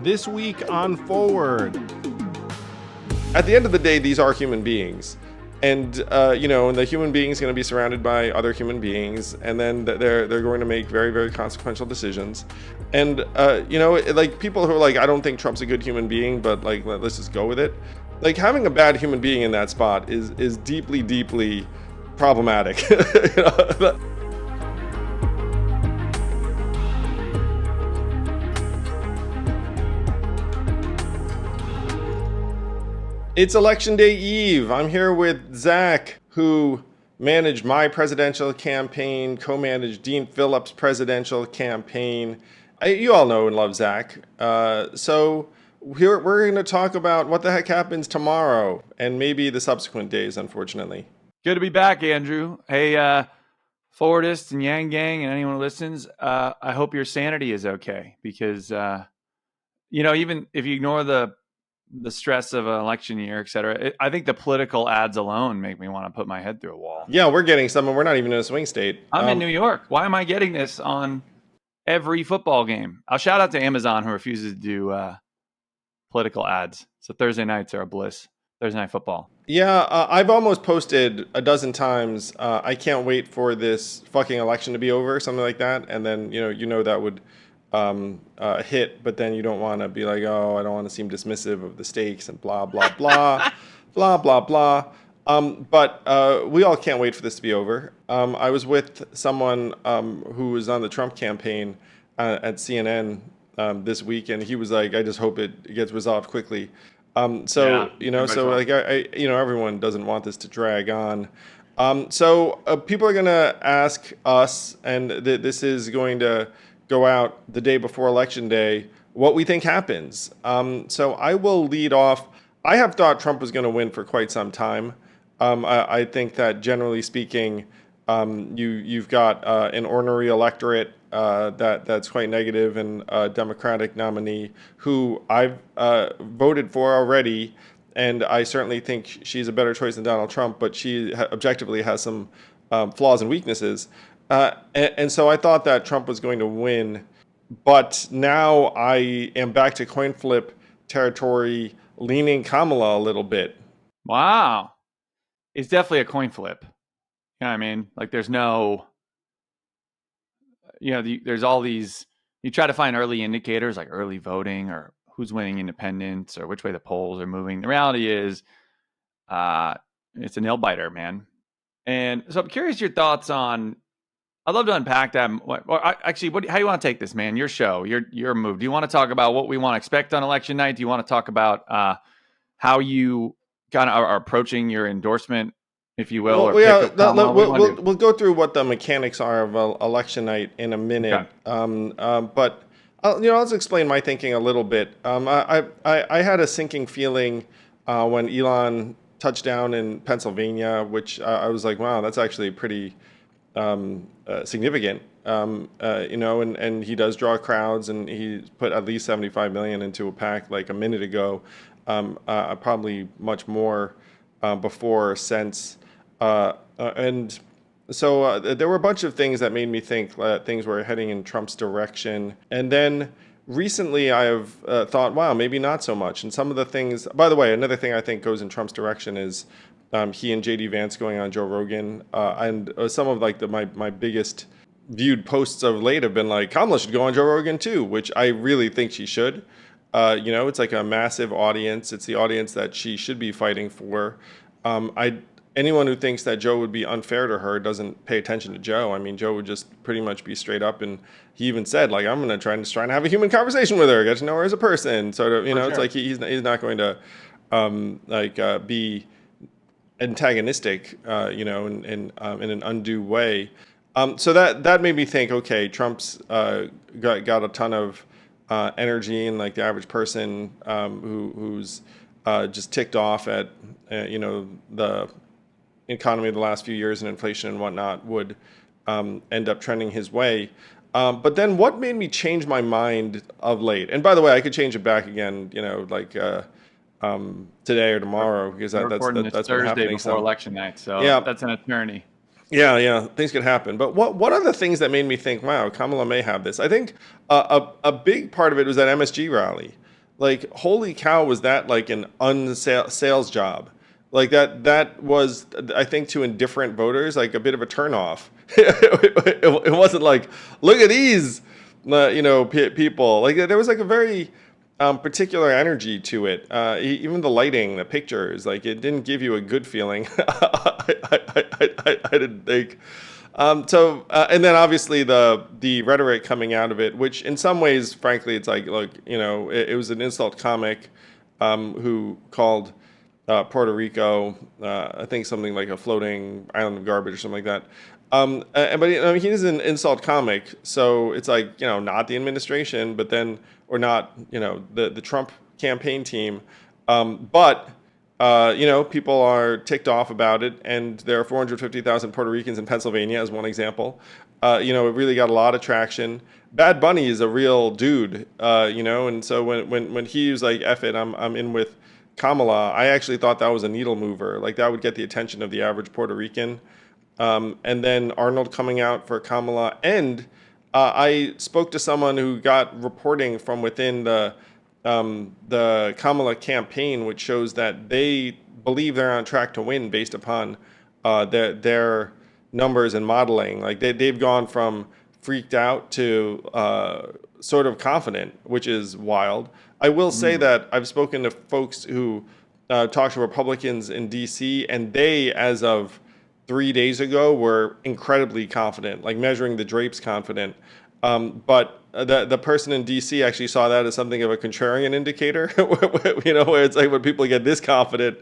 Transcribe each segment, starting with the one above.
This week on Forward. At the end of the day, these are human beings. And, the human being is going to be surrounded by other human beings. And then they're going to make very, very consequential decisions. And, people who are like, I don't think Trump's a good human being, but like, let's just go with it. Like, having a bad human being in that spot is deeply, deeply problematic. It's Election Day Eve. I'm here with Zach, who managed my presidential campaign, co-managed Dean Phillips' presidential campaign. You all know and love Zach. So we're going to talk about what the heck happens tomorrow and maybe the subsequent days, unfortunately. Good to be back, Andrew. Hey, Forwardists and Yang Gang and anyone who listens, I hope your sanity is okay because, even if you ignore the stress of an election year, et cetera, I think the political ads alone make me want to put my head through a wall. Yeah, we're getting some, and we're not even in a swing state. I'm in New York. Why am I getting this on every football game? I'll shout out to Amazon who refuses to do political ads. So Thursday nights are a bliss. Thursday night football. Yeah, I've almost posted a dozen times. I can't wait for this fucking election to be over, something like that. And then, that would hit, but then you don't want to be like, oh, I don't want to seem dismissive of the stakes and blah, blah, blah, blah, blah, blah. But we all can't wait for this to be over. I was with someone who was on the Trump campaign at CNN this week, and he was like, I just hope it gets resolved quickly. Everyone doesn't want this to drag on. So people are going to ask us, and this is going to go out the day before Election Day, what we think happens. So I will lead off. I have thought Trump was going to win for quite some time. I think that generally speaking, you've got an ornery electorate that's quite negative, and a Democratic nominee who I've voted for already, and I certainly think she's a better choice than Donald Trump, but she objectively has some flaws and weaknesses. And so I thought that Trump was going to win, but now I am back to coin flip territory, leaning Kamala a little bit. Wow. It's definitely a coin flip. You know what I mean? Like there's no, there's all these, you try to find early indicators like early voting or who's winning independents or which way the polls are moving. The reality is it's a nail biter, man. And so I'm curious your thoughts on, I'd love to unpack that. How do you want to take this, man? Your show, your move. Do you want to talk about what we want to expect on election night? Do you want to talk about how you kind of are approaching your endorsement, if you will? We'll go through what the mechanics are of election night in a minute. Okay. But let's explain my thinking a little bit. I had a sinking feeling when Elon touched down in Pennsylvania, which I was like, wow, that's actually pretty significant, and he does draw crowds, and he put at least 75 million into a PAC like a minute ago, probably much more before, since, and so there were a bunch of things that made me think that things were heading in Trump's direction. And then recently I have thought, wow, maybe not so much. And some of the things, by the way, another thing I think goes in Trump's direction is he and JD Vance going on Joe Rogan, and some of like my biggest viewed posts of late have been like, Kamala should go on Joe Rogan too, which I really think she should. It's like a massive audience. It's the audience that she should be fighting for. Anyone who thinks that Joe would be unfair to her doesn't pay attention to Joe. I mean, Joe would just pretty much be straight up, and he even said, like, I'm going to try and have a human conversation with her, get to know her as a person. Sort of, It's like he's not going to be antagonistic, in an undue way. So that made me think, okay, Trump's got a ton of energy, and like the average person who's just ticked off at the economy of the last few years and inflation and whatnot would end up trending his way. But then what made me change my mind of late? And by the way, I could change it back again, today or tomorrow, because that's Thursday happening before election night. So yeah, that's an eternity. Yeah, things could happen. But what are the things that made me think, wow, Kamala may have this? I think a big part of it was that MSG rally. Like, holy cow, was that like an unsales job? Like that was, I think, to indifferent voters, like a bit of a turnoff. It wasn't like, look at these, people. Like there was like a very particular energy to it. Even the lighting, the pictures, like it didn't give you a good feeling. I didn't think. And then obviously the rhetoric coming out of it, which in some ways, frankly, it's like, look, it was an insult comic who called Puerto Rico, I think something like a floating island of garbage or something like that. But he is an insult comic, so it's like, not the administration, but then, or not, the Trump campaign team, but. People are ticked off about it, and there are 450,000 Puerto Ricans in Pennsylvania, as one example. It really got a lot of traction. Bad Bunny is a real dude, and so when he was like, "F it, I'm in with Kamala," I actually thought that was a needle mover. Like that would get the attention of the average Puerto Rican. And then Arnold coming out for Kamala, and I spoke to someone who got reporting from within the Kamala campaign, which shows that they believe they're on track to win based upon their numbers and modeling. Like they've gone from freaked out to sort of confident, which is wild. I will say that I've spoken to folks who talk to Republicans in D.C., and they, as of 3 days ago, were incredibly confident, like measuring the drapes confident. But the person in D.C. actually saw that as something of a contrarian indicator, where it's like when people get this confident,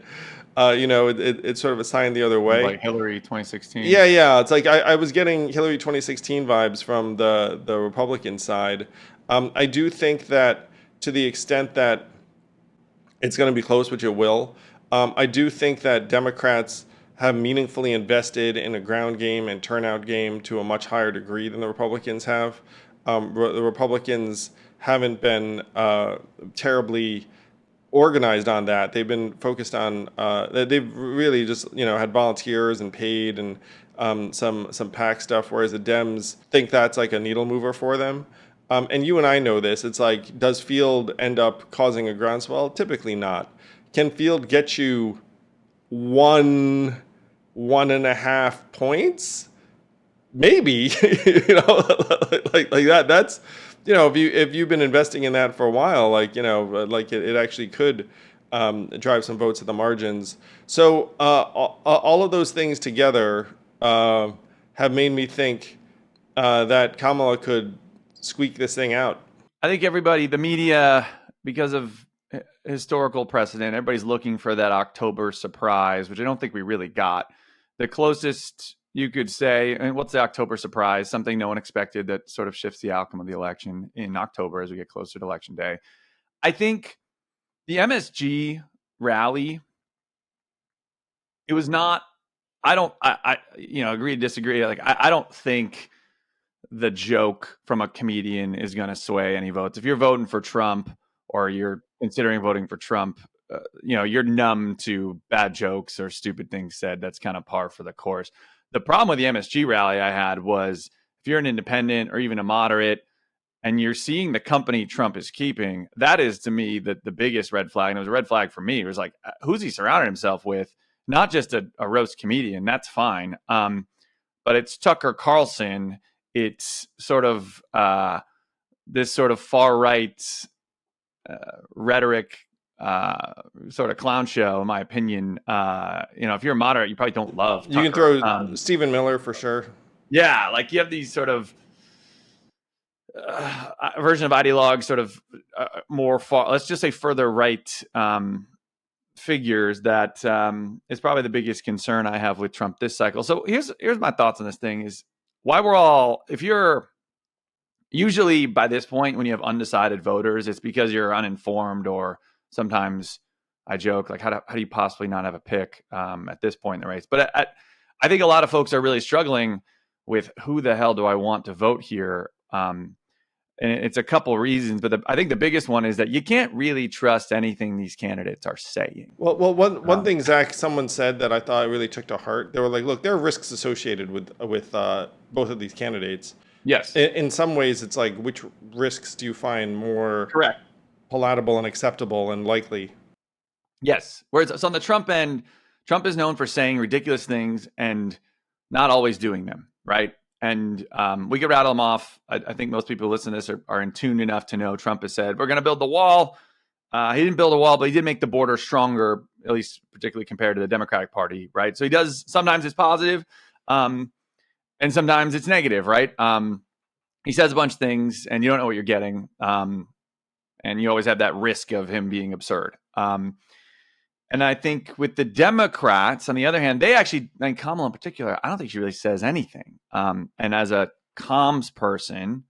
it's sort of a sign the other way. Like Hillary 2016. Yeah. It's like I was getting Hillary 2016 vibes from the Republican side. I do think that to the extent that it's going to be close, which it will, I do think that Democrats have meaningfully invested in a ground game and turnout game to a much higher degree than the Republicans have. The Republicans haven't been terribly organized on that. They've been focused on, they've really just, had volunteers and paid and some PAC stuff, whereas the Dems think that's like a needle mover for them. And you and I know this. It's like, does Field end up causing a groundswell? Typically not. Can Field get you 1.5 points? Maybe, like that. That's, if you've been investing in that for a while, like, like it actually could drive some votes at the margins. So all of those things together have made me think that Kamala could squeak this thing out. I think everybody, the media, because of historical precedent, everybody's looking for that October surprise, which I don't think we really got. The closest you could say, and what's the October surprise? Something no one expected that sort of shifts the outcome of the election in October as we get closer to election day. I think the MSG rally, it was not, I agree to disagree. Like, I don't think the joke from a comedian is going to sway any votes. If you're voting for Trump or you're considering voting for Trump, you're numb to bad jokes or stupid things said. That's kind of par for the course. The problem with the MSG rally I had was if you're an independent or even a moderate and you're seeing the company Trump is keeping, that is to me the biggest red flag. And it was a red flag for me. It was like, who's he surrounded himself with? Not just a roast comedian. That's fine. But it's Tucker Carlson. It's sort of this sort of far right rhetoric, sort of clown show, in my opinion. If you're a moderate, you probably don't love Tucker. You can throw Stephen Miller for sure. Yeah, like you have these sort of version of ideologues, sort of more far, let's just say further right figures that is probably the biggest concern I have with Trump this cycle. So here's my thoughts on this thing is why we're all, if you're usually by this point when you have undecided voters, it's because you're uninformed, or sometimes I joke like, how do you possibly not have a pick at this point in the race? But I think a lot of folks are really struggling with who the hell do I want to vote here? And it's a couple reasons, but I think the biggest one is that you can't really trust anything these candidates are saying. Well, one thing, Zach, someone said that I thought I really took to heart. They were like, "Look, there are risks associated with both of these candidates." Yes. In some ways, it's like, which risks do you find more correct? palatable and acceptable and likely. Yes. Whereas so on the Trump end, Trump is known for saying ridiculous things and not always doing them, right? And we could rattle them off. I think most people who listen to this are in tune enough to know Trump has said, we're going to build the wall. He didn't build a wall, but he did make the border stronger, at least particularly compared to the Democratic Party, right? So he does, sometimes it's positive, and sometimes it's negative, right? He says a bunch of things and you don't know what you're getting. And you always have that risk of him being absurd. And I think with the Democrats, on the other hand, they actually, and Kamala in particular, I don't think she really says anything. And as a comms person,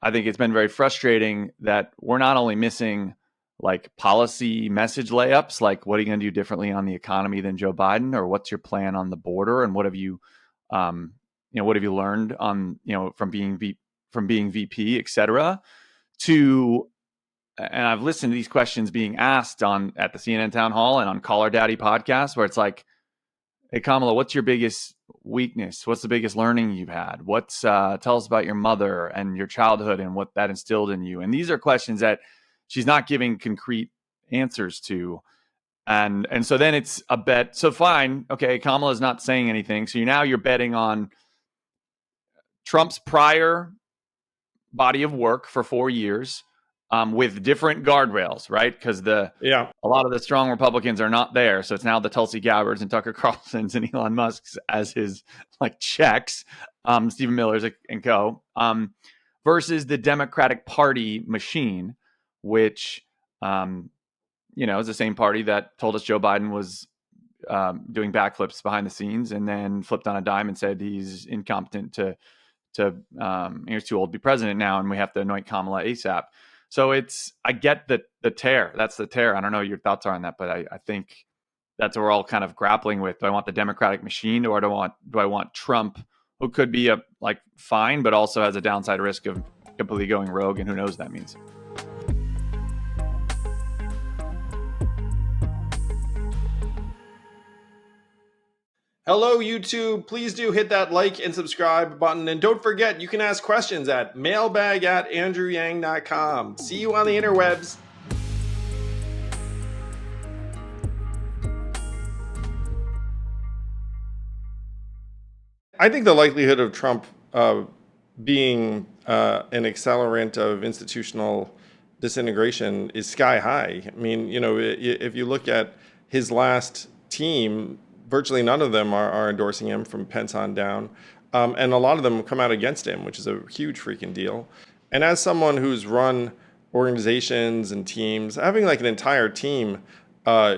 I think it's been very frustrating that we're not only missing like policy message layups, like what are you going to do differently on the economy than Joe Biden, or what's your plan on the border, and what have you, what have you learned on, from being VP, et cetera, to. And I've listened to these questions being asked at the CNN town hall and on Call Her Daddy podcast, where it's like, hey, Kamala, what's your biggest weakness? What's the biggest learning you've had? Tell us about your mother and your childhood and what that instilled in you. And these are questions that she's not giving concrete answers to. And so then it's a bet. So fine. Okay. Kamala's not saying anything. So you're betting on Trump's prior body of work for 4 years. With different guardrails, right? Because a lot of the strong Republicans are not there. So it's now the Tulsi Gabbards and Tucker Carlsons and Elon Musk's as his checks, Stephen Miller's and co, versus the Democratic Party machine, which, is the same party that told us Joe Biden was doing backflips behind the scenes and then flipped on a dime and said he's incompetent he's too old to be president now and we have to anoint Kamala ASAP. So I get the tear. That's the tear. I don't know what your thoughts are on that, but I think that's what we're all kind of grappling with. Do I want the Democratic machine, or do I want Trump, who could be fine, but also has a downside risk of completely going rogue, and who knows what that means. Hello, YouTube. Please do hit that like and subscribe button. And don't forget, you can ask questions at mailbag@andrewyang.com. See you on the interwebs. I think the likelihood of Trump being an accelerant of institutional disintegration is sky high. I mean, if you look at his last team, virtually none of them are endorsing him from Pence on down. And a lot of them come out against him, which is a huge freaking deal. And as someone who's run organizations and teams, having an entire team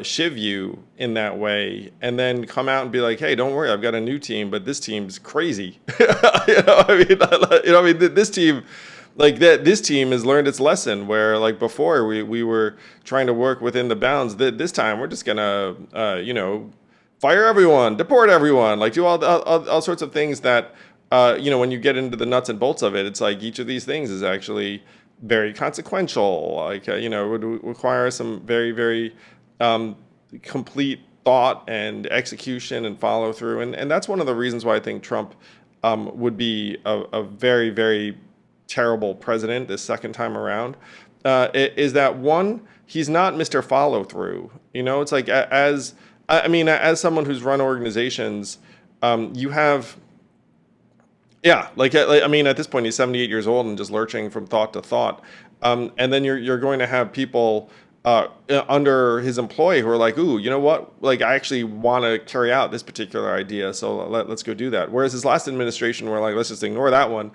shiv you in that way and then come out and be like, hey, don't worry, I've got a new team, but this team's crazy. This team, this team has learned its lesson where before we were trying to work within the bounds. This time we're just gonna, fire everyone, deport everyone, do all sorts of things that, when you get into the nuts and bolts of it, it's each of these things is actually very consequential. It would require some very, very complete thought and execution and follow through. And that's one of the reasons why I think Trump would be a very, very terrible president this second time around, is that one, he's not Mr. Follow Through. It's as someone who's run organizations, you have, at this point he's 78 years old and just lurching from thought to thought. And then you're going to have people under his employ who are like, ooh, you know what? I actually want to carry out this particular idea, so let's go do that. Whereas his last administration were let's just ignore that one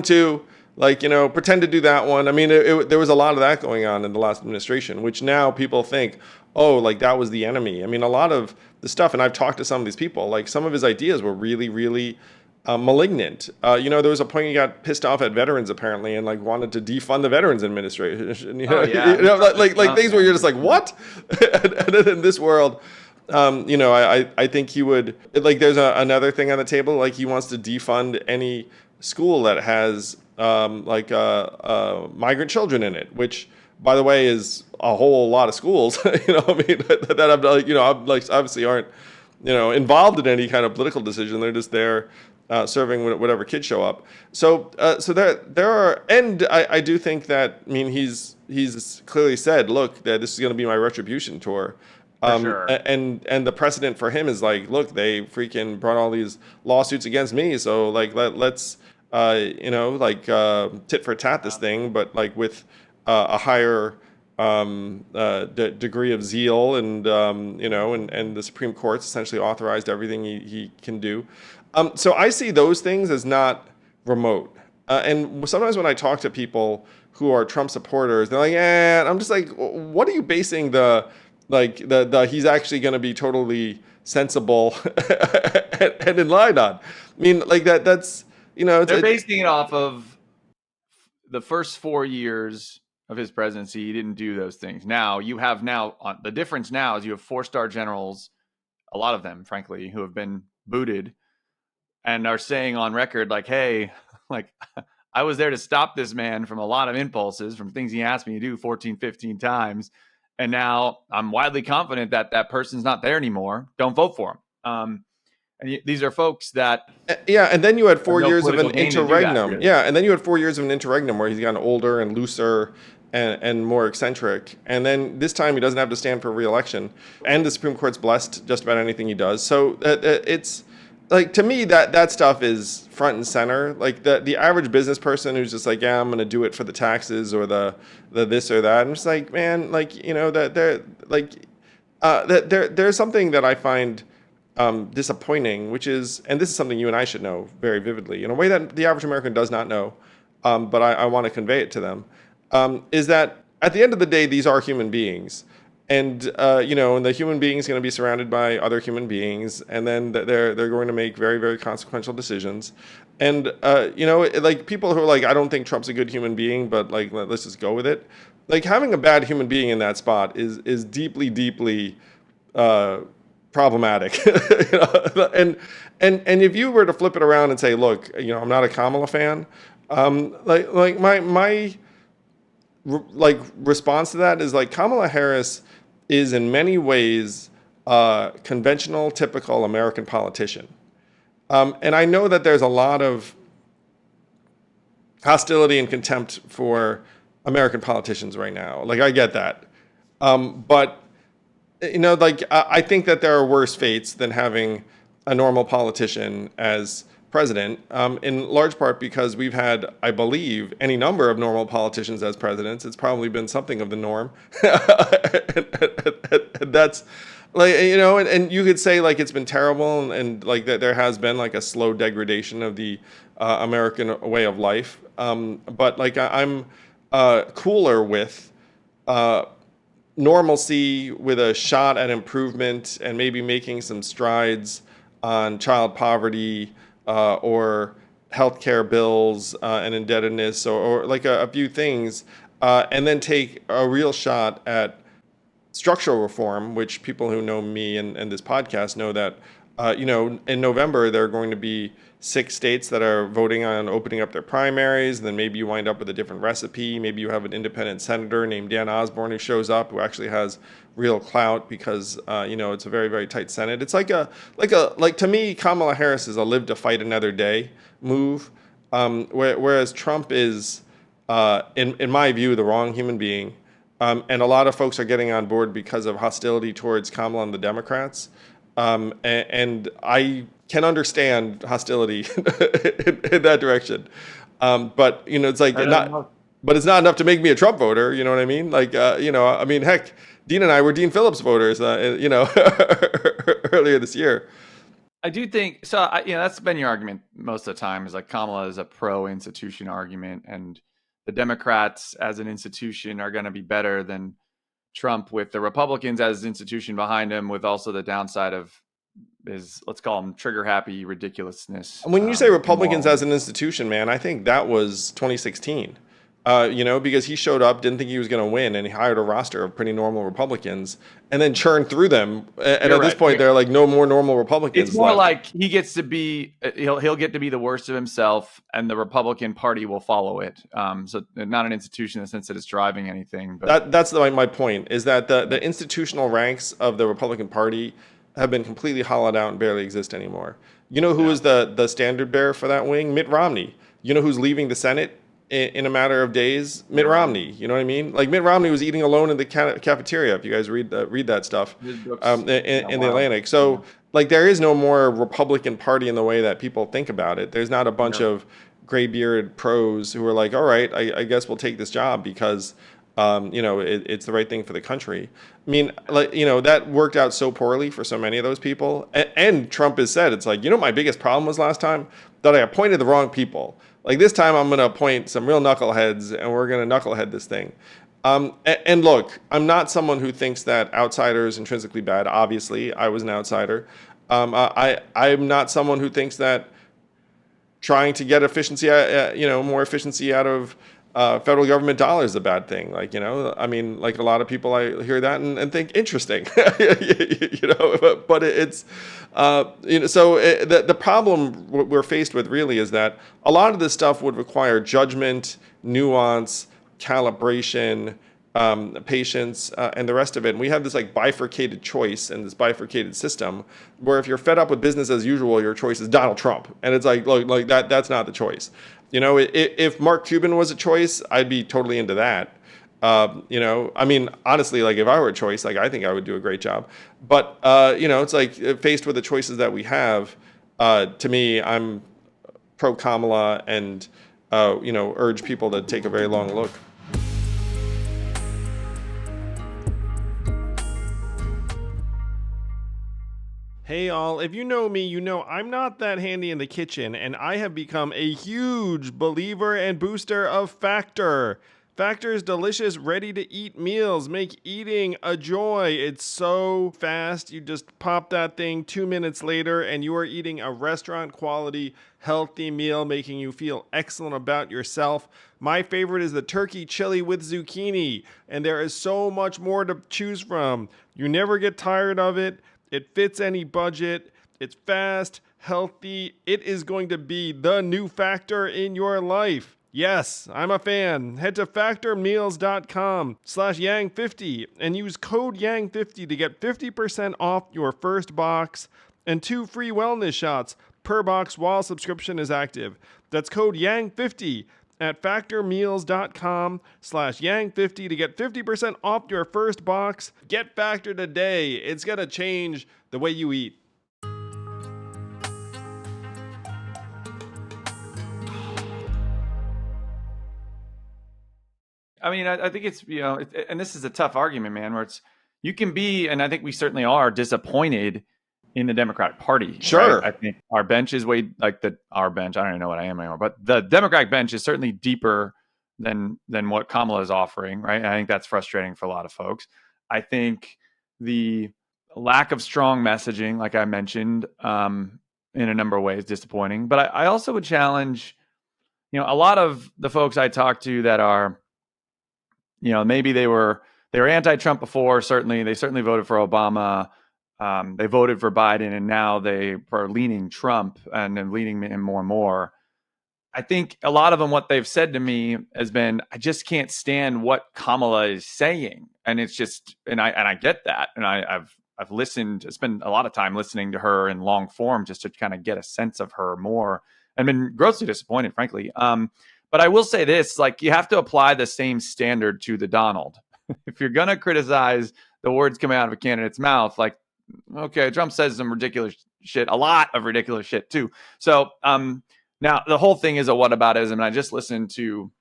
too. Pretend to do that one. I mean, there was a lot of that going on in the last administration, which now people think, oh, that was the enemy. I mean, a lot of the stuff, and I've talked to some of these people, some of his ideas were really, really malignant. There was a point he got pissed off at veterans apparently and wanted to defund the Veterans Administration. Things where you're just what? And then in this world, I think he would, there's another thing on the table, he wants to defund any school that has migrant children in it, which, by the way, is a whole lot of schools, that obviously aren't, involved in any kind of political decision. They're just there, serving whatever kids show up. So there are, and I do think that, I mean, he's clearly said, look, that this is going to be my retribution tour. For sure. And the precedent for him is like, look, they freaking brought all these lawsuits against me, so like let's tit for tat this thing, but like with a higher degree of zeal, and and the Supreme Court's essentially authorized everything he can do. So I see those things as not remote. And sometimes when I talk to people who are Trump supporters, they're like, and I'm just like, what are you basing the he's actually going to be totally sensible and in line on? I mean, like that's, They're basing it off of the first 4 years of his presidency. He didn't do those things. Now the difference now is you have 4-star generals, a lot of them, frankly, who have been booted and are saying on record, like, hey, like, I was there to stop this man from a lot of impulses, from things he asked me to do 14, 15 times. And now I'm widely confident that that person's not there anymore. Don't vote for him. These are folks that... Yeah, and then you had 4 years of an gain to do that, interregnum. really. Yeah, and then you had 4 years of an interregnum where he's gotten older and looser and more eccentric. And then this time he doesn't have to stand for re-election. And the Supreme Court's blessed just about anything he does. So it's... Like, to me, that stuff is front and center. Like, the average business person who's just like, yeah, I'm going to do it for the taxes or the this or that. I'm just like, man, like, there's something that I find disappointing, which is, and this is something you and I should know very vividly, in a way that the average American does not know, but I want to convey it to them, is that at the end of the day, these are human beings. And and the human being is going to be surrounded by other human beings, and then they're going to make very, very consequential decisions. And like people who are like, I don't think Trump's a good human being, but like let's just go with it. Like having a bad human being in that spot is deeply, deeply problematic. And if you were to flip it around and say, look, I'm not a Kamala fan, like my response to that is like Kamala Harris is in many ways a conventional, typical American politician. And I know that there's a lot of hostility and contempt for American politicians right now. Like, I get that. But, I think that there are worse fates than having a normal politician as president, in large part because we've had, I believe, any number of normal politicians as presidents. It's probably been something of the norm. And that's like, and you could say like it's been terrible, and like that there has been like a slow degradation of the American way of life. But like I'm cooler with normalcy, with a shot at improvement, and maybe making some strides on child poverty, or healthcare bills, and indebtedness, or like a few things, and then take a real shot at structural reform, which people who know me and this podcast know that, in November, there are going to be 6 states that are voting on opening up their primaries. And then maybe you wind up with a different recipe. Maybe you have an independent senator named Dan Osborne who shows up, who actually has real clout because, it's a very, very tight Senate. It's like to me, Kamala Harris is a live to fight another day move. Whereas Trump is, in my view, the wrong human being. And a lot of folks are getting on board because of hostility towards Kamala and the Democrats. And I can understand hostility in that direction. But, it's like but it's not enough to make me a Trump voter. You know what I mean? Like, I mean, heck, Dean and I were Dean Phillips voters, earlier this year. I do think so. That's been your argument most of the time, is like Kamala is a pro-institution argument, and the Democrats as an institution are going to be better than Trump, with the Republicans as an institution behind him, with also the downside of his, let's call them, trigger happy ridiculousness. When you say Republicans as an institution, man, I think that was 2016. Because he showed up, didn't think he was going to win, and he hired a roster of pretty normal Republicans, and then churned through them. And at this point, they're like, no more normal Republicans. It's more like he gets to be, he'll get to be the worst of himself, and the Republican Party will follow it. So not an institution in the sense that it's driving anything. But that's my point, is that the institutional ranks of the Republican Party have been completely hollowed out and barely exist anymore. You know who Yeah. is the standard bearer for that wing? Mitt Romney. You know who's leaving the Senate in a matter of days? Mitt Mitt Romney. Romney. You know what I mean? Like Mitt Romney was eating alone in the cafeteria. If you guys read that stuff, His books, in the wild. Atlantic. Yeah. So like there is no more Republican Party in the way that people think about it. There's not a bunch No. of gray-bearded pros who are like, all right, I guess we'll take this job because it's the right thing for the country. I mean, like, that worked out so poorly for so many of those people. And Trump has said, it's like, my biggest problem was last time that I appointed the wrong people. Like this time I'm going to appoint some real knuckleheads and we're going to knucklehead this thing. And look, I'm not someone who thinks that outsiders intrinsically bad. Obviously, I was an outsider. I'm not someone who thinks that trying to get more efficiency out of federal government dollars is a bad thing. Like, I mean, like a lot of people, I hear that and think interesting, but the problem we're faced with really is that a lot of this stuff would require judgment, nuance, calibration, patience, and the rest of it. And we have this like bifurcated choice and this bifurcated system where if you're fed up with business as usual, your choice is Donald Trump. And it's like that's not the choice. If Mark Cuban was a choice, I'd be totally into that. I mean, honestly, like if I were a choice, like I think I would do a great job. But, it's like faced with the choices that we have, to me, I'm pro Kamala and, urge people to take a very long look. Hey all, if you know me, you know I'm not that handy in the kitchen, and I have become a huge believer and booster of Factor. Factor's delicious, ready-to-eat meals make eating a joy. It's so fast, you just pop that thing 2 minutes later, and you are eating a restaurant-quality, healthy meal, making you feel excellent about yourself. My favorite is the turkey chili with zucchini, and there is so much more to choose from. You never get tired of it. It fits any budget. It's fast, healthy. It is going to be the new Factor in your life. Yes, I'm a fan. Head to factormeals.com/yang50 and use code yang50 to get 50% off your first box and 2 free wellness shots per box while subscription is active. That's code yang50 at factormeals.com/yang50 to get 50% off your first box. Get Factor today. It's going to change the way you eat. I mean, I think it's, and this is a tough argument, man, where you can be, and I think we certainly are disappointed in the Democratic Party. Sure. Right? I think our bench is our bench. I don't even know what I am anymore, but the Democratic bench is certainly deeper than what Kamala is offering. Right. And I think that's frustrating for a lot of folks. I think the lack of strong messaging, like I mentioned, in a number of ways, disappointing. But I also would challenge, a lot of the folks I talk to that are, maybe they were anti-Trump before. They certainly voted for Obama. They voted for Biden, and now they are leaning Trump and then leaning him more and more. I think a lot of them, what they've said to me has been, I just can't stand what Kamala is saying. And it's just, and I get that. And I've listened, spent a lot of time listening to her in long form just to kind of get a sense of her more, and been grossly disappointed, frankly. But I will say this, like, you have to apply the same standard to the Donald. If you're going to criticize the words coming out of a candidate's mouth, like, okay, Trump says some ridiculous shit, a lot of ridiculous shit too. So now the whole thing is a whataboutism. And I just listened to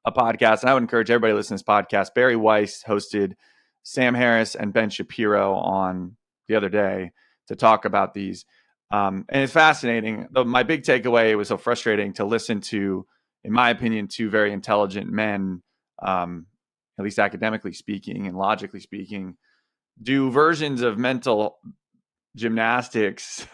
a podcast, and I would encourage everybody to listen to this podcast. Barry Weiss hosted Sam Harris and Ben Shapiro on the other day to talk about these. And it's fascinating. My big takeaway, it was so frustrating to listen to, in my opinion, two very intelligent men, at least academically speaking and logically speaking, do versions of mental gymnastics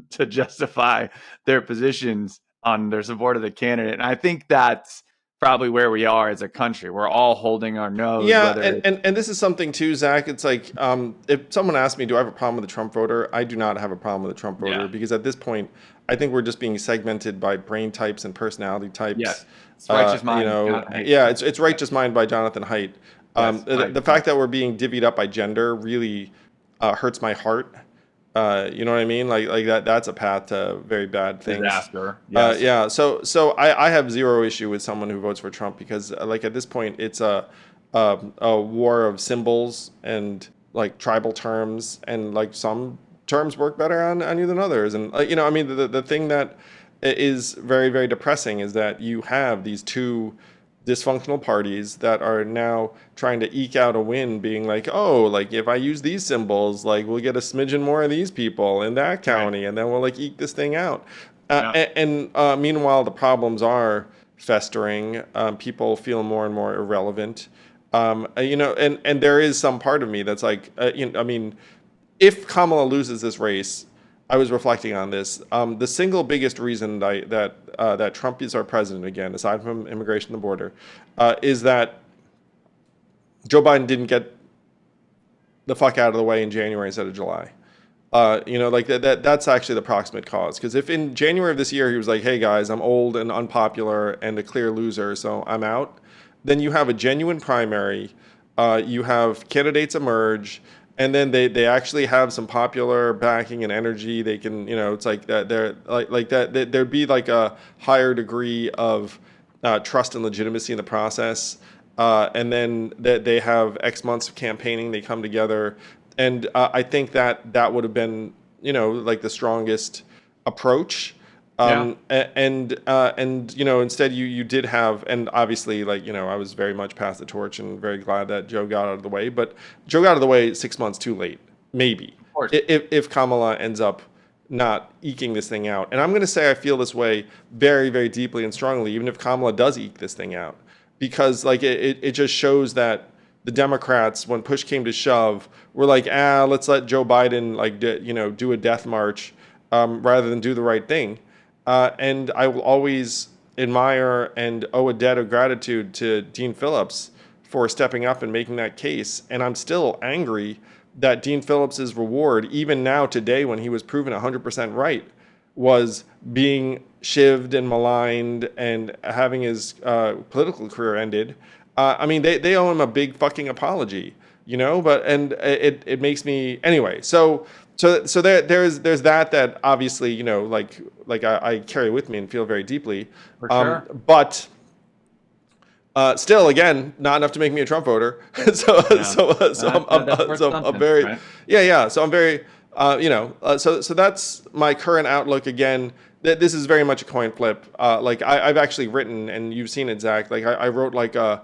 to justify their positions on their support of the candidate. And I think that's probably where we are as a country. We're all holding our nose. Yeah, and this is something too, Zach. It's like if someone asks me, do I have a problem with the Trump voter? I do not have a problem with the Trump voter because at this point, I think we're just being segmented by brain types and personality types. Yeah, it's Righteous Mind. It's Righteous Mind by Jonathan Haidt. The fact that we're being divvied up by gender really hurts my heart. You know what I mean? Like that's a path to very bad things. Disaster. Yes. Yeah. So I have zero issue with someone who votes for Trump because like at this point it's a war of symbols and like tribal terms, and like some terms work better on you than others. And you know, I mean, the thing that is very, very depressing is that you have these two dysfunctional parties that are now trying to eke out a win, being like, oh, like if I use these symbols, like we'll get a smidgen more of these people in that Right. county, and then we'll like eke this thing out. Yeah. Meanwhile, the problems are festering. People feel more and more irrelevant. You know, and there is some part of me that's like, you know, I mean, if Kamala loses this race, I was reflecting on this. The single biggest reason that Trump is our president again, aside from immigration and the border, is that Joe Biden didn't get the fuck out of the way in January instead of July. You know, like that's actually the proximate cause. Because if in January of this year he was like, "Hey guys, I'm old and unpopular and a clear loser, so I'm out," then you have a genuine primary. You have candidates emerge, and then they actually have some popular backing and energy. They can, you know, it's like that. They're like that. There'd be like a higher degree of trust and legitimacy in the process. And then they have X months of campaigning. They come together, and I think that would have been, you know, like the strongest approach. Yeah. And you know, instead you did have, and obviously, like, you know, I was very much past the torch and very glad that Joe got out of the way, but Joe got out of the way 6 months too late, maybe, Of course. if Kamala ends up not eking this thing out. And I'm going to say I feel this way very, very deeply and strongly, even if Kamala does eke this thing out, because like it just shows that the Democrats, when push came to shove, were like, let's let Joe Biden like you know, do a death march rather than do the right thing. And I will always admire and owe a debt of gratitude to Dean Phillips for stepping up and making that case. And I'm still angry that Dean Phillips's reward, even now today when he was proven 100% right, was being shivved and maligned and having his political career ended. I mean, they owe him a big fucking apology, you know. But and it makes me anyway. So there's that obviously, you know, like I carry with me and feel very deeply. For sure. But still, again, not enough to make me a Trump voter. so Yeah. That's worth so I'm something, very right? yeah. So I'm very you know, so that's my current outlook. Again, this is very much a coin flip. Like I've actually written, and you've seen it, Zach. Like I wrote like a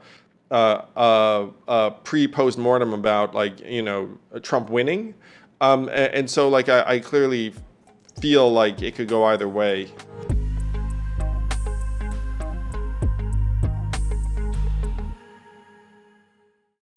pre-post mortem about, like, you know, Trump winning, and so like I clearly feel like it could go either way.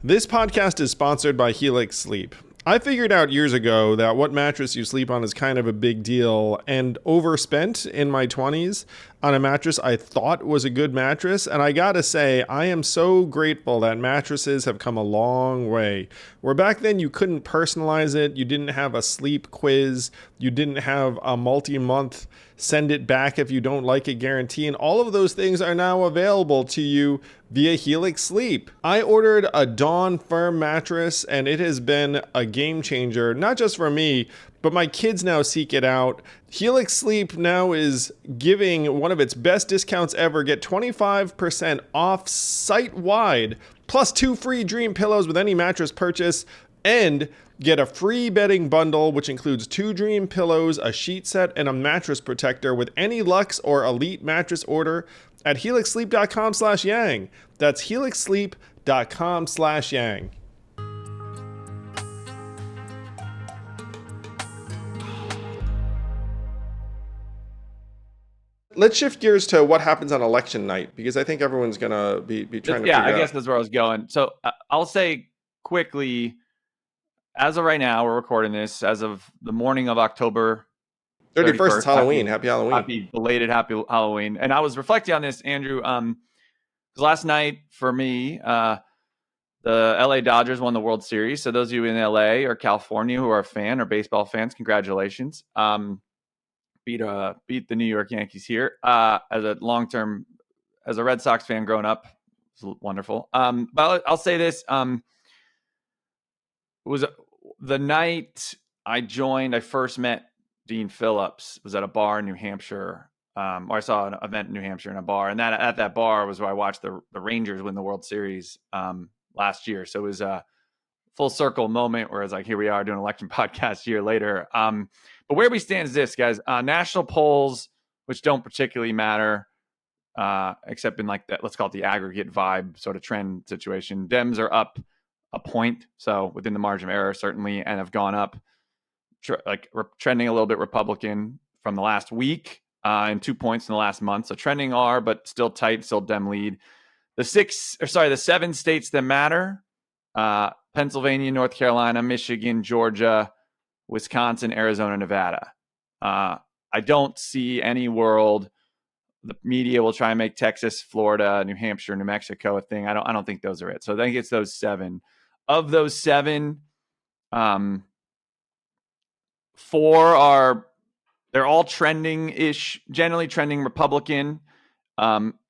This podcast is sponsored by Helix Sleep. I figured out years ago that what mattress you sleep on is kind of a big deal, and overspent in my 20s on a mattress I thought was a good mattress. And I gotta say, I am so grateful that mattresses have come a long way. Where back then you couldn't personalize it, you didn't have a sleep quiz, you didn't have a multi-month send it back if you don't like it guarantee, and all of those things are now available to you via Helix Sleep. I ordered a Dawn Firm mattress, and it has been a game changer, not just for me, but my kids now seek it out. Helix Sleep now is giving one of its best discounts ever. Get 25% off site-wide, plus 2 free Dream pillows with any mattress purchase, and get a free bedding bundle, which includes 2 Dream pillows, a sheet set, and a mattress protector with any Luxe or Elite mattress order at helixsleep.com/yang. That's helixsleep.com/yang. Let's shift gears to what happens on election night, because I think everyone's going to be trying to Yeah, figure I guess out. that's where I was going. So I'll say quickly, as of right now, we're recording this as of the morning of October 31st is 31st. Halloween. Happy Halloween. Happy Halloween. And I was reflecting on this, Andrew, because last night for me, the LA Dodgers won the World Series. So those of you in LA or California who are a fan or baseball fans, congratulations. Beat the New York Yankees here. As a Red Sox fan growing up, it was wonderful. But I'll say this: it was the night I first met Dean Phillips, was at a bar in New Hampshire. Or I saw an event in New Hampshire in a bar, and at that bar was where I watched the Rangers win the World Series last year. So it was a full circle moment, whereas like here we are doing an election podcast a year later. But where we stand is this, guys. National polls, which don't particularly matter, except in like that, let's call it the aggregate vibe sort of trend situation. Dems are up a point, so within the margin of error, certainly, and have gone up, trending a little bit Republican from the last week, and 2 points in the last month. So trending R, but still tight, still Dem lead. The 7 states that matter: Pennsylvania, North Carolina, Michigan, Georgia, Wisconsin, Arizona, Nevada. I don't see any world the media will try and make Texas, Florida, New Hampshire, New Mexico a thing. I don't think those are it. So I think it's those 7. Of those 7, 4 they're all trending-ish, generally trending Republican,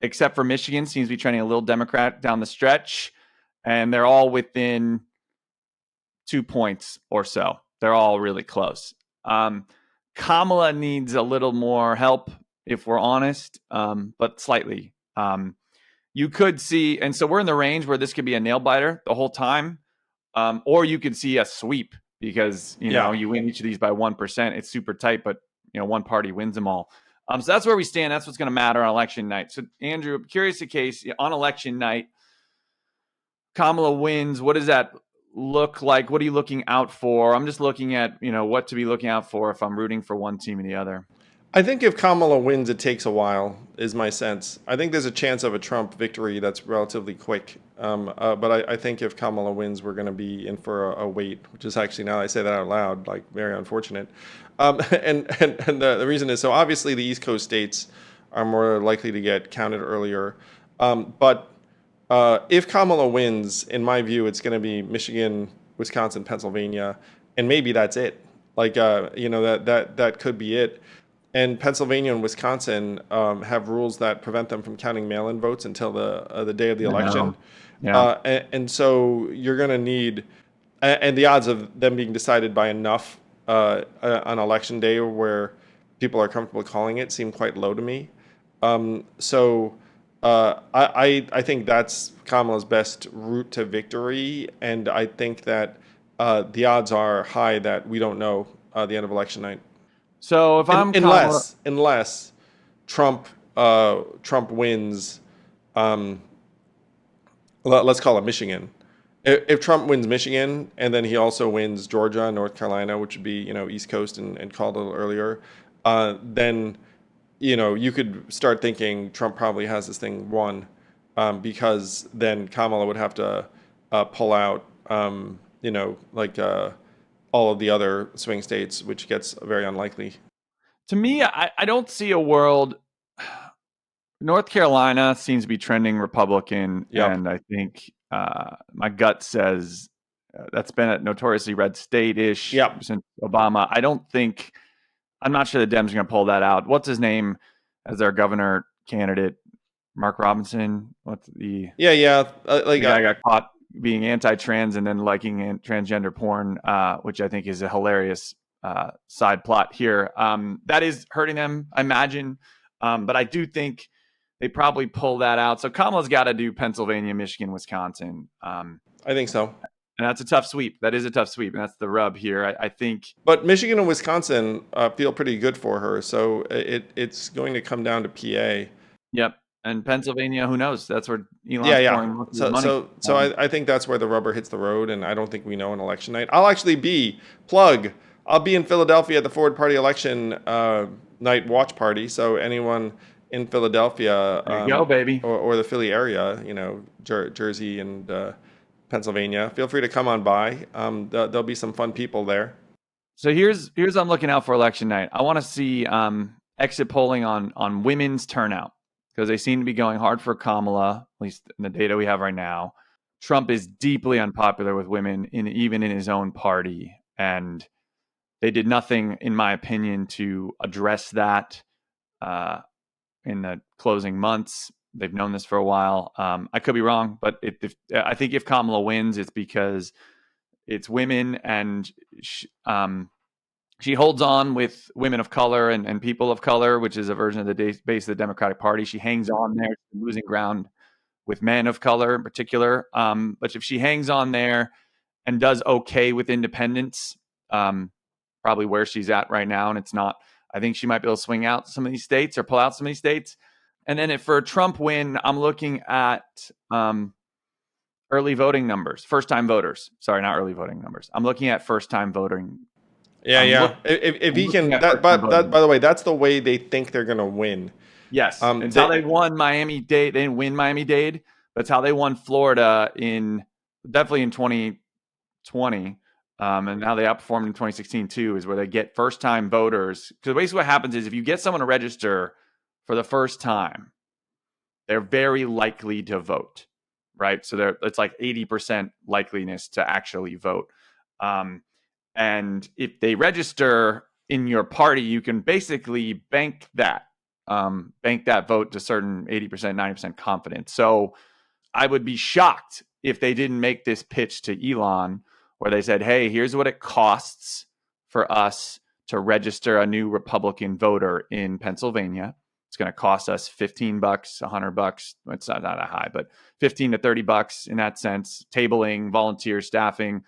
except for Michigan seems to be trending a little Democrat down the stretch, and they're all within 2 points or so. They're all really close. Kamala needs a little more help, if we're honest, but slightly. You could see, and so we're in the range where this could be a nail biter the whole time, or you could see a sweep because you win each of these by 1%. It's super tight, but one party wins them all. So that's where we stand. That's what's going to matter on election night. So Andrew, I'm curious, on election night, Kamala wins. What does that look like? What are you looking out for? I'm just looking at what to be looking out for if I'm rooting for one team or the other. I think if Kamala wins, it takes a while, is my sense. I think there's a chance of a Trump victory that's relatively quick. But I think if Kamala wins, we're going to be in for a wait, which is actually, now that I say that out loud, like very unfortunate. And the reason is, so obviously the East Coast states are more likely to get counted earlier. But if Kamala wins, in my view, it's going to be Michigan, Wisconsin, Pennsylvania, and maybe that's it. Like, that could be it. And Pennsylvania and Wisconsin have rules that prevent them from counting mail-in votes until the day of the election. Yeah. And so you're going to need, and the odds of them being decided by enough on election day where people are comfortable calling it seem quite low to me. So I think that's Kamala's best route to victory, and I think that the odds are high that we don't know the end of election night. So if I'm unless Trump wins, let's call it Michigan. If Trump wins Michigan and then he also wins Georgia, North Carolina, which would be East Coast and called a little earlier, then you could start thinking Trump probably has this thing won, because then Kamala would have to pull out all of the other swing states, which gets very unlikely. To me, I don't see a world. North Carolina seems to be trending Republican, and I think my gut says that's been a notoriously red state-ish since Obama. I'm not sure the Dems are going to pull that out. What's his name as their governor candidate? Mark Robinson? What's the the guy got caught being anti-trans and then liking transgender porn, which I think is a hilarious side plot here. That is hurting them, I imagine. But I do think they probably pull that out. So Kamala's got to do Pennsylvania, Michigan, Wisconsin. I think so. And that's a tough sweep. That is a tough sweep. And that's the rub here, I think. But Michigan and Wisconsin feel pretty good for her. So it's going to come down to PA. Yep. And Pennsylvania, who knows? That's where Elon's pouring most of his money. So I think that's where the rubber hits the road, and I don't think we know on election night. I'll actually be in Philadelphia at the Forward Party election night watch party. So anyone in Philadelphia, there you go, baby, or the Philly area, Jersey and Pennsylvania, feel free to come on by. There'll be some fun people there. So here's what I'm looking out for election night. I want to see exit polling on women's turnout, because they seem to be going hard for Kamala, at least in the data we have right now. Trump is deeply unpopular with women, even in his own party. And they did nothing, in my opinion, to address that in the closing months. They've known this for a while. I could be wrong, but I think if Kamala wins, it's because it's women and She holds on with women of color and people of color, which is a version of the base of the Democratic Party. She hangs on there, losing ground with men of color in particular. But if she hangs on there and does okay with independents, probably where she's at right now, and it's not, I think she might be able to swing out some of these states or pull out some of these states. And then for a Trump win, I'm looking at early voting numbers, first-time voters. Sorry, not early voting numbers. I'm looking at first-time voting. Yeah. If he can, by the way, that's the way they think they're going to win. Yes, it's how they won Miami-Dade. They didn't win Miami-Dade, but it's how they won Florida definitely in 2020, and how they outperformed in 2016 too, is where they get first-time voters. Because basically what happens is if you get someone to register for the first time, they're very likely to vote, right? So it's like 80% likeliness to actually vote. And if they register in your party, you can basically bank that vote to certain 80%, 90% confidence. So I would be shocked if they didn't make this pitch to Elon where they said, hey, here's what it costs for us to register a new Republican voter in Pennsylvania. It's going to cost us $15, $100. It's not that high, but $15 to $30 in that sense. Tabling, volunteer staffing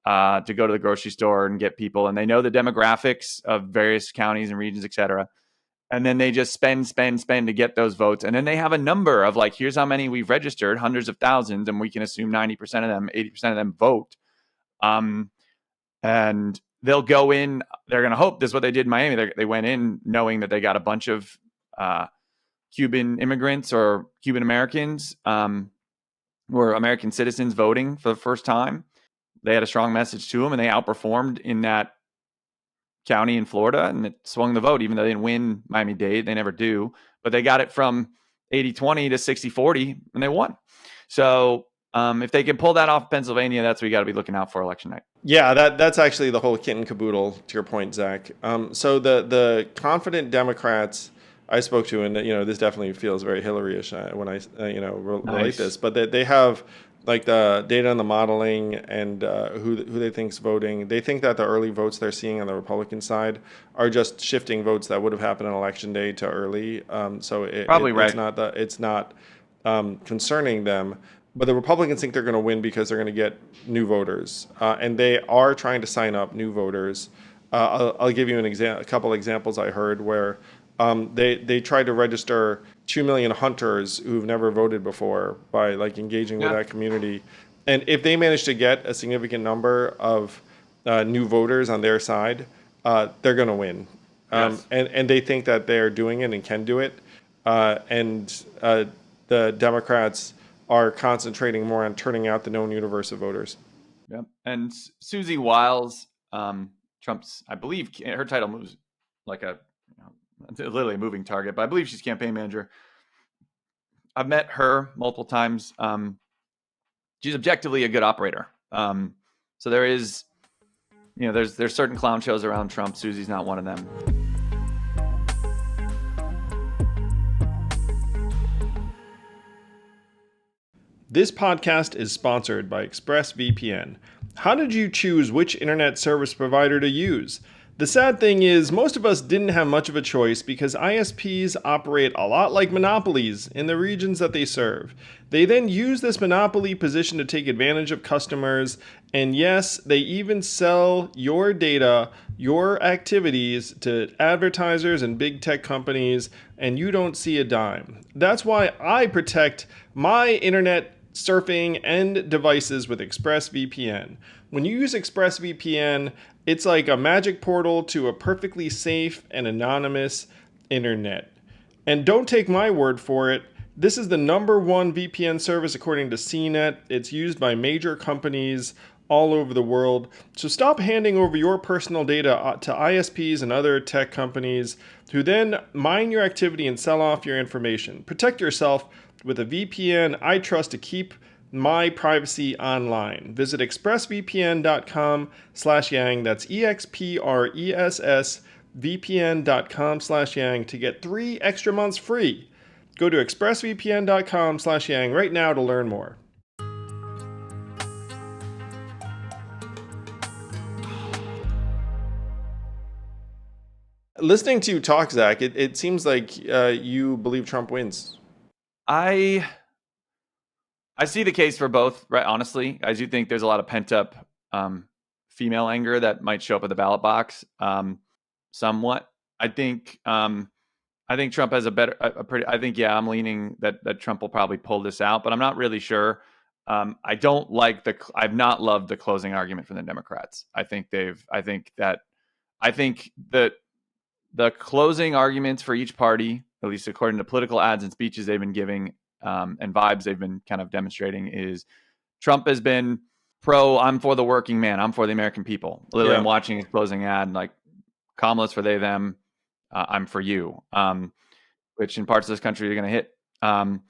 to go to the grocery store and get people. And they know the demographics of various counties and regions, et cetera. And then they just spend to get those votes. And then they have a number of like, here's how many we've registered, hundreds of thousands, and we can assume 90% of them, 80% of them vote. And they'll go in, they're going to hope this is what they did in Miami. They went in knowing that they got a bunch of Cuban immigrants or Cuban Americans were American citizens voting for the first time. They had a strong message to them, and they outperformed in that county in Florida, and it swung the vote, even though they didn't win Miami-Dade. They never do. But they got it from 80-20 to 60-40, and they won. So if they can pull that off Pennsylvania, that's what you got to be looking out for election night. Yeah, that's actually the whole kit and caboodle, to your point, Zach. So the confident Democrats I spoke to, and this definitely feels very Hillary-ish when I relate this, but they have like the data and the modeling and who they think's voting. They think that the early votes they're seeing on the Republican side are just shifting votes that would have happened on election day to early. So it's not concerning them. But the Republicans think they're going to win because they're going to get new voters, and they are trying to sign up new voters. I'll give you a couple examples I heard where they tried to register 2 million hunters who've never voted before by like engaging with that community. And if they manage to get a significant number of new voters on their side, they're going to win. Yes. And they think that they're doing it and can do it. And the Democrats are concentrating more on turning out the known universe of voters. Yep. And Susie Wiles, Trump's, I believe her title moves like literally a moving target, but I believe she's campaign manager. I've met her multiple times. She's objectively a good operator. So there is, there's certain clown shows around Trump. Susie's not one of them. This podcast is sponsored by ExpressVPN. How did you choose which internet service provider to use? The sad thing is, most of us didn't have much of a choice because ISPs operate a lot like monopolies in the regions that they serve. They then use this monopoly position to take advantage of customers, and yes, they even sell your data, your activities to advertisers and big tech companies, and you don't see a dime. That's why I protect my internet surfing and devices with ExpressVPN. When you use ExpressVPN, it's like a magic portal to a perfectly safe and anonymous internet. And don't take my word for it. This is the #1 VPN service according to CNET. It's used by major companies all over the world. So stop handing over your personal data to ISPs and other tech companies who then mine your activity and sell off your information. Protect yourself with a VPN I trust to keep my privacy online. Visit expressvpn.com/yang. That's expressvpn.com/yang to get 3 extra months free. Go to expressvpn.com/yang right now to learn more. Listening to you talk, Zach, it seems like you believe Trump wins. I I see the case for both, right? Honestly, I do think there's a lot of pent up female anger that might show up at the ballot box. Somewhat, I think. I think Trump has a pretty. I think yeah, I'm leaning that Trump will probably pull this out, but I'm not really sure. I don't like the. I've not loved the closing argument from the Democrats. I think they've. I think that. I think that the closing arguments for each party, at least according to political ads and speeches they've been giving, and vibes they've been kind of demonstrating, is Trump has been pro. I'm for the working man. I'm for the American people. Literally, I'm Yeah. watching his closing ad, like Kamala's for they them. I'm for you. Which in parts of this country you're going to hit. And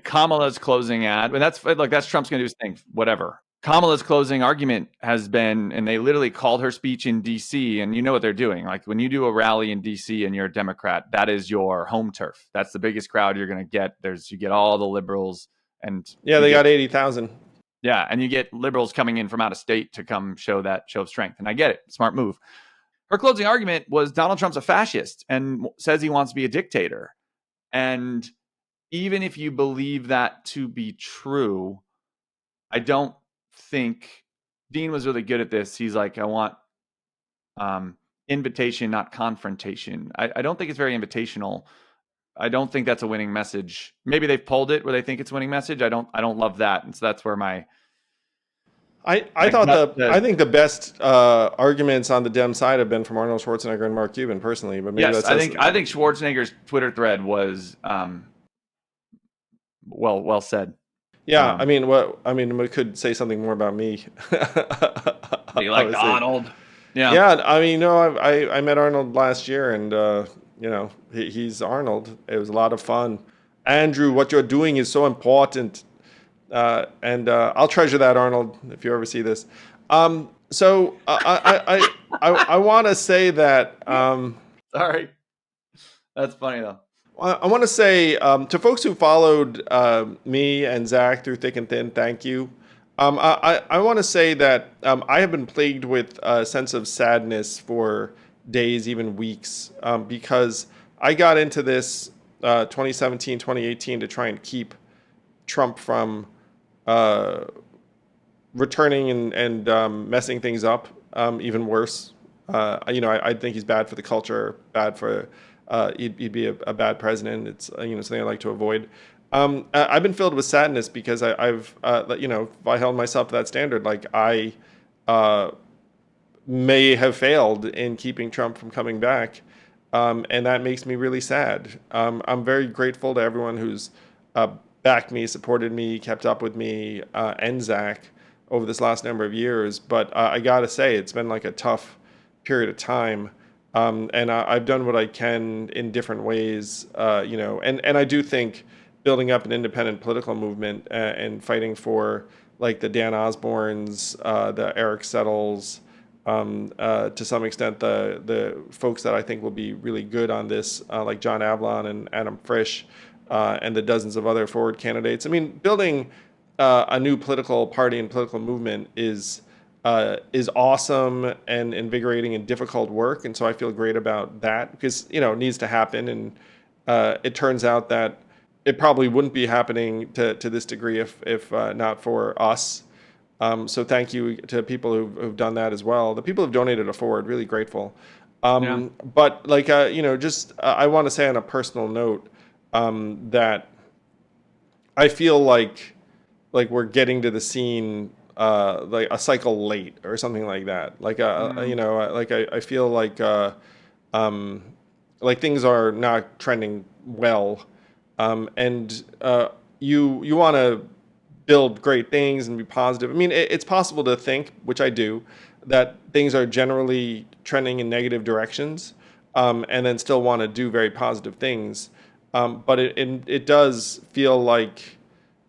Kamala's closing ad, but that's Trump's going to do his thing, whatever. Kamala's closing argument has been, and they literally called her speech in D.C. And you know what they're doing. Like when you do a rally in D.C. and you're a Democrat, that is your home turf. That's the biggest crowd you're going to get. You get all the liberals, and Yeah, they got 80,000. yeah, and you get liberals coming in from out of state to come show that show of strength. And I get it, smart move. Her closing argument was Donald Trump's a fascist and says he wants to be a dictator. And even if you believe that to be true, I don't think Dean was really good at this. He's like, I want invitation, not confrontation. I don't think it's very invitational. I don't think that's a winning message. Maybe they've pulled it where they think it's a winning message. I don't love that. And so that's where I think the best arguments on the Dem side have been from Arnold Schwarzenegger and Mark Cuban personally, but maybe yes, that's I think Schwarzenegger's Twitter thread was well said. Yeah, we could say something more about me. You like Donald? Yeah. Yeah, I met Arnold last year, and he's Arnold. It was a lot of fun. Andrew, what you're doing is so important, and I'll treasure that, Arnold, if you ever see this. So I want to say that. Sorry, that's funny though. I want to say to folks who followed me and Zach through thick and thin, thank you. I want to say that I have been plagued with a sense of sadness for days, even weeks, because I got into this 2017, 2018 to try and keep Trump from returning and messing things up even worse. I think he's bad for the culture, bad for he'd be a bad president. It's something I like to avoid. I've been filled with sadness because I've if I held myself to that standard, like I may have failed in keeping Trump from coming back, and that makes me really sad. I'm very grateful to everyone who's backed me, supported me, kept up with me, and Zach over this last number of years. But I gotta say, it's been like a tough period of time. And I've done what I can in different ways, and I do think building up an independent political movement and fighting for like the Dan Osborns, the Eric Settles, to some extent the folks that I think will be really good on this, like John Avlon and Adam Frisch, and the dozens of other forward candidates. I mean, building a new political party and political movement is awesome and invigorating and difficult work. And so I feel great about that because, it needs to happen. And it turns out that it probably wouldn't be happening to this degree if not for us. So thank you to people who've done that as well. The people who've donated a forward, really grateful. Yeah. But I want to say on a personal note that I feel like we're getting to the scene like a cycle late or something like that. I feel like things are not trending well, and you want to build great things and be positive. I mean, it's possible to think, which I do, that things are generally trending in negative directions, and then still want to do very positive things. But it does feel like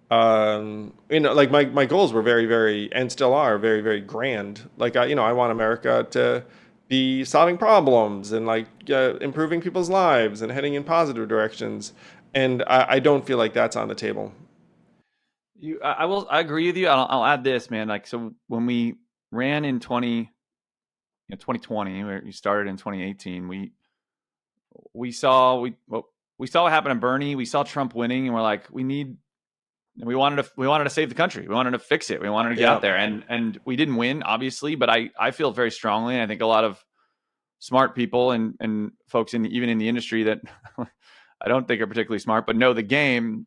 like my goals were very, very, and still are very, very grand. Like I want America to be solving problems and improving people's lives and heading in positive directions. And I don't feel like that's on the table. I agree with you. I'll add this, man. Like, so when we ran in 2020, where we started in 2018, we saw what happened to Bernie. We saw Trump winning, and we're like, we wanted to save the country. We wanted to fix it. We wanted to get out there, and we didn't win, obviously. But I feel very strongly, and I think a lot of smart people and folks even in the industry that I don't think are particularly smart, but know the game,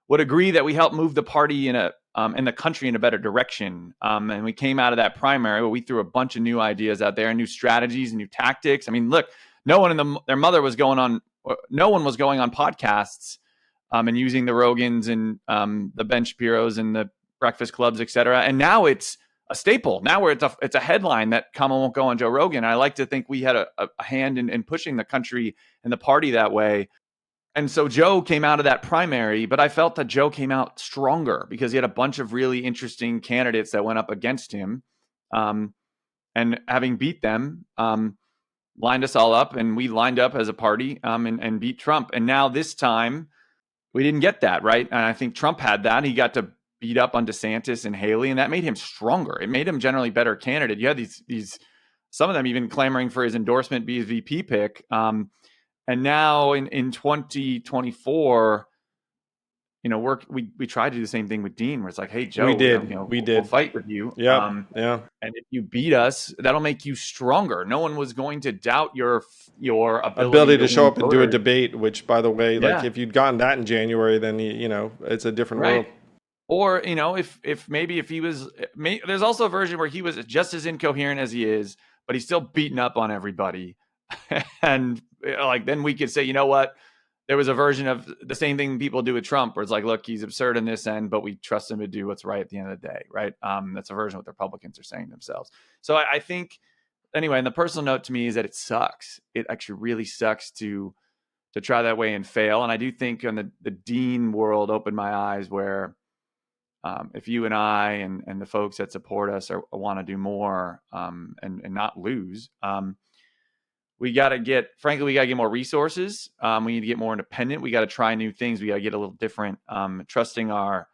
would agree that we helped move the party in the country in a better direction. And we came out of that primary where we threw a bunch of new ideas out there, and new strategies and new tactics. I mean, look, no one was going on podcasts and using the Rogans and the Ben Shapiros and the Breakfast Clubs, et cetera. And now it's a staple. Now it's a headline that Kamala won't go on Joe Rogan. And I like to think we had a hand in pushing the country and the party that way. And so Joe came out of that primary, but I felt that Joe came out stronger because he had a bunch of really interesting candidates that went up against him. And having beat them, lined us all up, and we lined up as a party and beat Trump. And now this time we didn't get that, right? And I think Trump had that. He got to beat up on DeSantis and Haley, and that made him stronger. It made him generally better candidate. You had these some of them even clamoring for his endorsement, be his VP pick. And now in 2024, we tried to do the same thing with Dean, where it's like, hey, Joe, we did. We'll fight with you. Yeah. And if you beat us, that'll make you stronger. No one was going to doubt your ability to show up and do a debate, which, by the way, like if you'd gotten that in January, then, it's a different world. Or, if he was, there's also a version where he was just as incoherent as he is, but he's still beating up on everybody. And then we could say, you know what? There was a version of the same thing people do with Trump, where it's like, look, he's absurd in this end, but we trust him to do what's right at the end of the day, right? That's a version of what the Republicans are saying themselves. So I think, anyway, and the personal note to me is that it sucks. It actually really sucks to try that way and fail. And I do think in the Dean world opened my eyes where if you and I and the folks that support us want to do more and not lose, we got to get more resources. We need to get more independent. We got to try new things. We got to get a little different, trusting our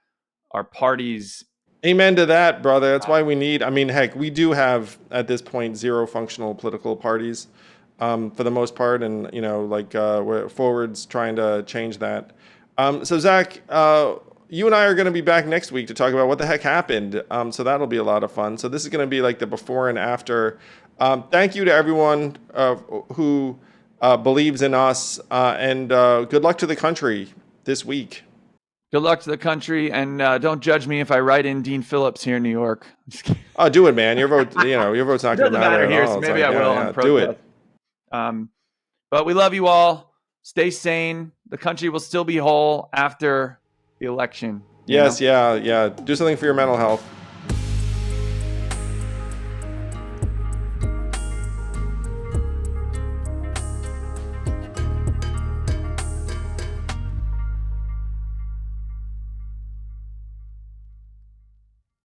parties. Amen to that, brother. That's why we need, heck, we do have at this point 0 functional political parties for the most part. And, we're forwards trying to change that. So Zach, you and I are going to be back next week to talk about what the heck happened. So that'll be a lot of fun. So this is going to be like the before and after. Thank you to everyone who believes in us, and good luck to the country this week. Good luck to the country, and don't judge me if I write in Dean Phillips here in New York. Oh, do it, man. Your vote, your vote's not going to matter here, at all. So maybe I will. Yeah, do it. But we love you all. Stay sane. The country will still be whole after the election. Yes, yeah. Do something for your mental health.